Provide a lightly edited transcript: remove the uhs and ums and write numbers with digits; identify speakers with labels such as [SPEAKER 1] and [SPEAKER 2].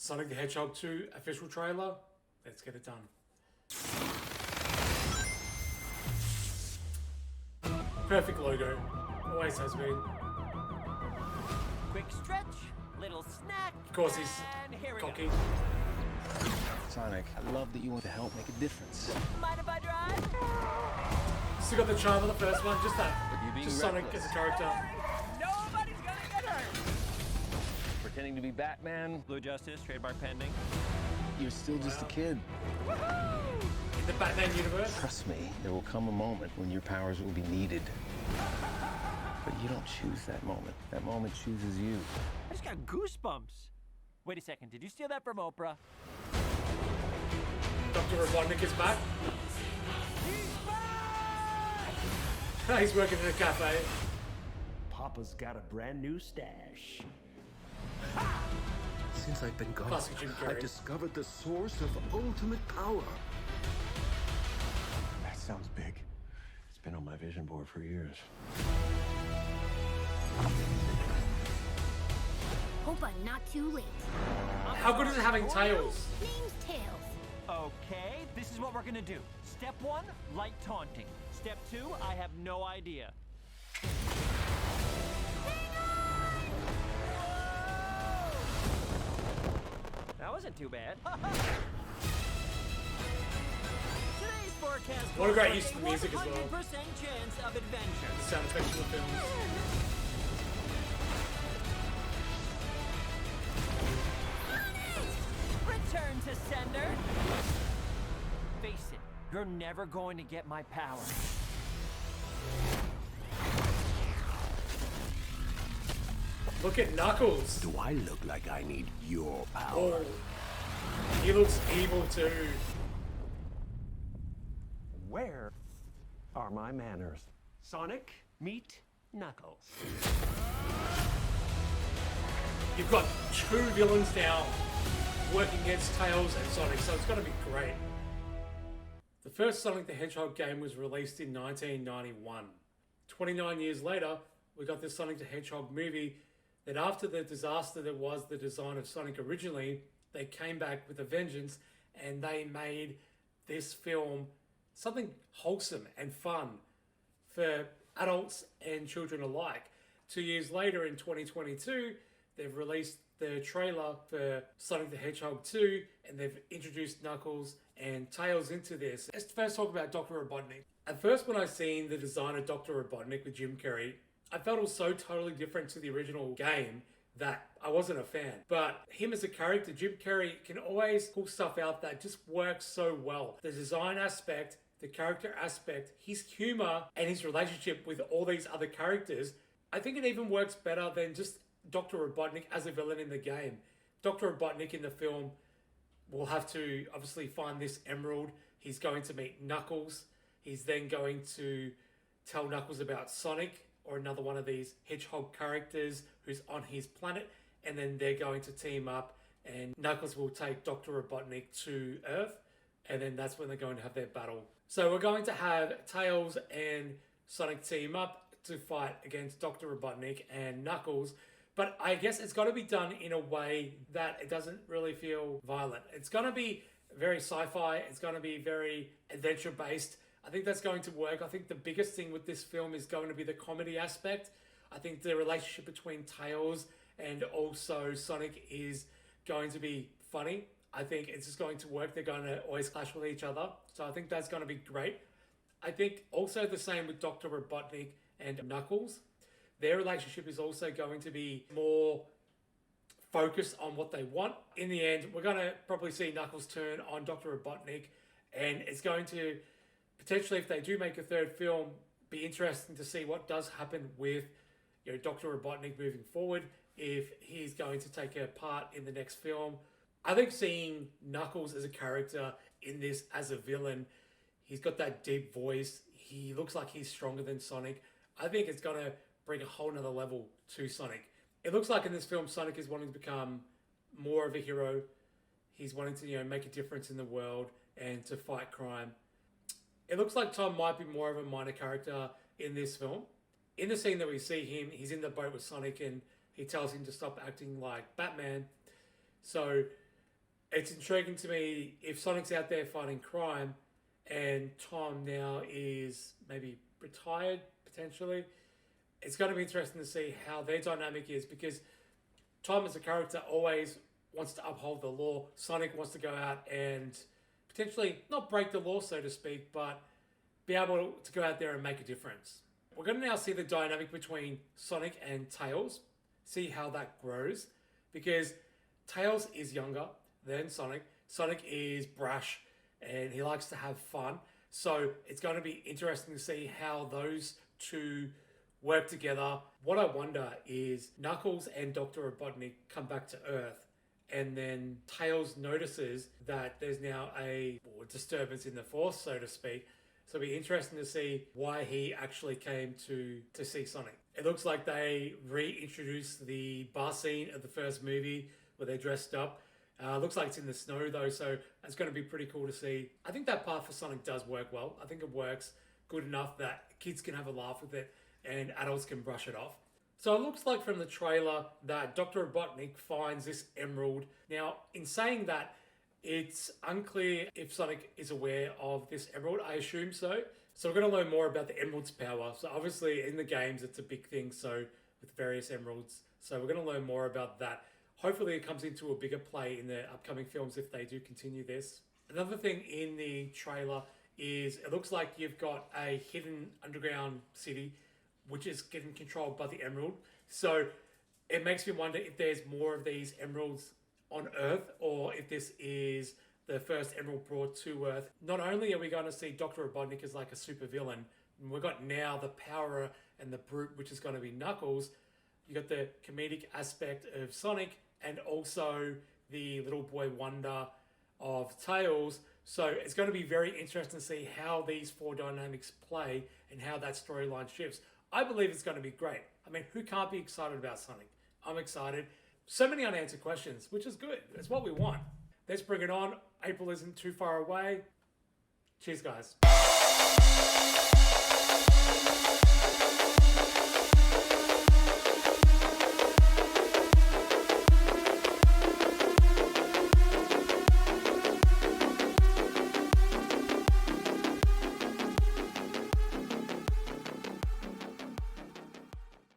[SPEAKER 1] Sonic the Hedgehog 2 official trailer. Let's get it done. Perfect logo. Always has been.
[SPEAKER 2] Quick stretch, little snack.
[SPEAKER 1] Of course he's
[SPEAKER 2] and here we
[SPEAKER 1] cocky.
[SPEAKER 2] go.
[SPEAKER 3] Sonic, I love that you want to help make a difference.
[SPEAKER 2] Mind if I drive?
[SPEAKER 1] Still got the charm of the first one, just
[SPEAKER 3] But
[SPEAKER 1] that.
[SPEAKER 3] you're being
[SPEAKER 1] Just Sonic
[SPEAKER 3] reckless.
[SPEAKER 1] as a character.
[SPEAKER 2] Nobody's gonna get hurt.
[SPEAKER 3] Pretending to be Batman,
[SPEAKER 2] Blue Justice, trademark pending.
[SPEAKER 3] you're still just a kid.
[SPEAKER 1] In the Batman universe.
[SPEAKER 3] Trust me, there will come a moment when your powers will be needed. But you don't choose that moment. That moment chooses you.
[SPEAKER 2] I just got goosebumps. Wait a second, did you steal that from Oprah?
[SPEAKER 1] Dr. Robotnik is back.
[SPEAKER 2] He's back!
[SPEAKER 1] He's working in a cafe.
[SPEAKER 4] Papa's got a brand new stash.
[SPEAKER 5] Since I've been gone,
[SPEAKER 1] Classic Jim Carrey.
[SPEAKER 5] I've discovered the source of ultimate power.
[SPEAKER 6] That sounds big. It's been on my vision board for years.
[SPEAKER 7] Hope I'm not too late.
[SPEAKER 1] How good is it having tails?
[SPEAKER 7] Name's Tails.
[SPEAKER 2] Okay, this is what we're gonna do. Step 1, light taunting. Step 2, I have no idea. That wasn't too bad. Today's forecast
[SPEAKER 1] What a great
[SPEAKER 2] calls
[SPEAKER 1] use
[SPEAKER 2] for
[SPEAKER 1] of the music as well.
[SPEAKER 2] 100% chance of adventure.
[SPEAKER 1] The sound effects of the films.
[SPEAKER 2] Return to sender. Face it, you're never going to get my power.
[SPEAKER 1] Look at Knuckles.
[SPEAKER 5] Do I look like I need your power?
[SPEAKER 1] Oh, he looks evil too.
[SPEAKER 4] Where are my manners? Sonic, meet Knuckles.
[SPEAKER 1] You've got two villains now working against Tails and Sonic, so it's got to be great. The first Sonic the Hedgehog game was released in 1991. 29 years later, we got this Sonic the Hedgehog movie that after the disaster that was the design of Sonic originally, they came back with a vengeance and they made this film something wholesome and fun for adults and children alike. 2 years later in 2022, they've released the trailer for Sonic the Hedgehog 2 and they've introduced Knuckles and Tails into this. Let's first talk about Dr. Robotnik. At first when I seen the design of Dr. Robotnik with Jim Carrey, I felt it was so totally different to the original game that I wasn't a fan. But him as a character, Jim Carrey can always pull stuff out that just works so well. The design aspect, the character aspect, his humor, and his relationship with all these other characters, I think it even works better than just Dr. Robotnik as a villain in the game. Dr. Robotnik in the film will have to obviously find this emerald. He's going to meet Knuckles. He's then going to tell Knuckles about Sonic or another one of these hedgehog characters who's on his planet, and then they're going to team up and Knuckles will take Dr. Robotnik to Earth, and then that's when they're going to have their battle. So we're going to have Tails and Sonic team up to fight against Dr. Robotnik and Knuckles, but I guess it's got to be done in a way that it doesn't really feel violent. It's going to be very sci-fi, it's going to be very adventure-based. I think that's going to work. I think the biggest thing with this film is going to be the comedy aspect. I think the relationship between Tails and also Sonic is going to be funny. I think it's just going to work. They're going to always clash with each other. So I think that's going to be great. I think also the same with Dr. Robotnik and Knuckles. Their relationship is also going to be more focused on what they want. In the end, we're going to probably see Knuckles turn on Dr. Robotnik, and it's going to potentially, if they do make a third film, be interesting to see what does happen with Dr. Robotnik moving forward, if he's going to take a part in the next film. I think seeing Knuckles as a character in this as a villain, he's got that deep voice, he looks like he's stronger than Sonic. I think it's going to bring a whole nother level to Sonic. It looks like in this film, Sonic is wanting to become more of a hero. He's wanting to, make a difference in the world and to fight crime. It looks like Tom might be more of a minor character in this film. In the scene that we see him, he's in the boat with Sonic and he tells him to stop acting like Batman. So It's intriguing to me if Sonic's out there fighting crime and Tom now is maybe retired, potentially. It's going to be interesting to see how their dynamic is, because Tom as a character always wants to uphold the law. Sonic wants to go out and potentially not break the law, so to speak, but be able to go out there and make a difference. We're going to now see the dynamic between Sonic and Tails, see how that grows, because Tails is younger than Sonic. Sonic is brash and he likes to have fun. So it's going to be interesting to see how those two work together. What I wonder is Knuckles and Dr. Robotnik come back to Earth, and then Tails notices that there's now a disturbance in the Force, so to speak. So it'll be interesting to see why he actually came to see Sonic. It looks like they reintroduced the bar scene of the first movie where they're dressed up. Looks like it's in the snow though, so it's going to be pretty cool to see. I think that part for Sonic does work well. I think it works good enough that kids can have a laugh with it and adults can brush it off. So it looks like from the trailer that Dr. Robotnik finds this emerald. Now, in saying that, it's unclear if Sonic is aware of this emerald. I assume so. So we're going to learn more about the emerald's power. So obviously in the games, it's a big thing. So with various emeralds. So we're going to learn more about that. Hopefully it comes into a bigger play in the upcoming films if they do continue this. Another thing in the trailer is it looks like you've got a hidden underground city which is getting controlled by the emerald. So it makes me wonder if there's more of these emeralds on Earth, or if this is the first emerald brought to Earth. Not only are we going to see Dr. Robotnik as like a super villain, we've got now the power and the brute, which is going to be Knuckles. You got the comedic aspect of Sonic, and also the little boy wonder of Tails. So it's going to be very interesting to see how these four dynamics play and how that storyline shifts. I believe it's going to be great. I mean, who can't be excited about Sonic? I'm excited. So many unanswered questions, which is good. It's what we want. Let's bring it on. April isn't too far away. Cheers, guys.